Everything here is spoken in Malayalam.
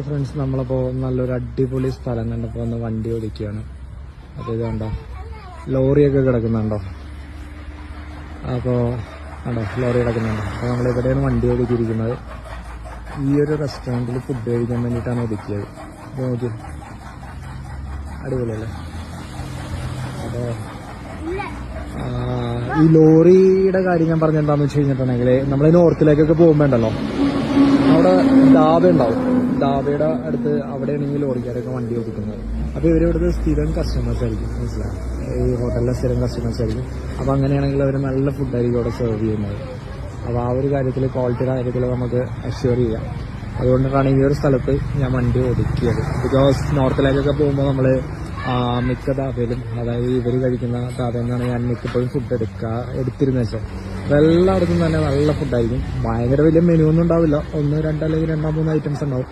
ഫ്രണ്ട്സ്, നമ്മളപ്പോൾ നല്ലൊരു അടിപൊളി സ്ഥലം കണ്ടപ്പോൾ ഒന്ന് വണ്ടി ഓടിക്കുകയാണ്. അപ്പോൾ ഇത് കണ്ടോ, ലോറിയൊക്കെ കിടക്കുന്നുണ്ടോ? അപ്പോൾ കണ്ടോ, ലോറി കിടക്കുന്നുണ്ടോ? അപ്പോൾ നമ്മളിവിടെയാണ് വണ്ടി ഓടിച്ചിരിക്കുന്നത്. ഈ ഒരു റെസ്റ്റോറൻറ്റിൽ ഫുഡ് കഴിക്കാൻ വേണ്ടിയിട്ടാണ് ഒതുക്കിയത്. അപ്പോൾ നോക്കി, അടിപൊളിയല്ലേ? അപ്പോൾ ഈ ലോറിയുടെ കാര്യം ഞാൻ പറഞ്ഞെന്താണെന്ന് വെച്ച് കഴിഞ്ഞിട്ടുണ്ടെങ്കിൽ, നമ്മൾ നോർത്തിലേക്കൊക്കെ പോകുമ്പോൾ ഉണ്ടല്ലോ, അവിടെ ധാബ ഉണ്ടാവും. ധാബയുടെ അടുത്ത് അവിടെയാണെങ്കിൽ ലോറിക്കാരൊക്കെ വണ്ടി ഓടിക്കുന്നത്. അപ്പോൾ ഇവരിവിടുത്തെ സ്ഥിരം കസ്റ്റമേഴ്സ് ആയിരിക്കും, മനസ്സിലായി? ഈ ഹോട്ടലിലെ സ്ഥിരം കസ്റ്റമേഴ്സ് ആയിരിക്കും. അപ്പോൾ അങ്ങനെയാണെങ്കിൽ അവർ നല്ല ഫുഡായിരിക്കും അവിടെ സെർവ് ചെയ്യുന്നത്. അപ്പോൾ ആ ഒരു കാര്യത്തിൽ, ക്വാളിറ്റിയുടെ കാര്യത്തിൽ നമുക്ക് അഷ്യൂർ ചെയ്യാം. അതുകൊണ്ടാണ് ഈ ഒരു സ്ഥലത്ത് ഞാൻ വണ്ടി ഒതുക്കിയത്. ബിക്കോസ് നോർത്തിലേക്കൊക്കെ പോകുമ്പോൾ നമ്മൾ മിക്ക ധാബയിലും, അതായത് ഇവർ കഴിക്കുന്ന ധാബയിൽ നിന്നാണ് ഞാൻ മിക്കപ്പോഴും ഫുഡ് എടുത്തിരുന്നത് വെച്ചാൽ. അപ്പോൾ എല്ലായിടത്തും തന്നെ നല്ല ഫുഡായിരിക്കും. ഭയങ്കര വലിയ മെനു ഒന്നും ഉണ്ടാവില്ല, 1, 2 അല്ലെങ്കിൽ 2, 3 ഐറ്റംസ് ഉണ്ടാവും.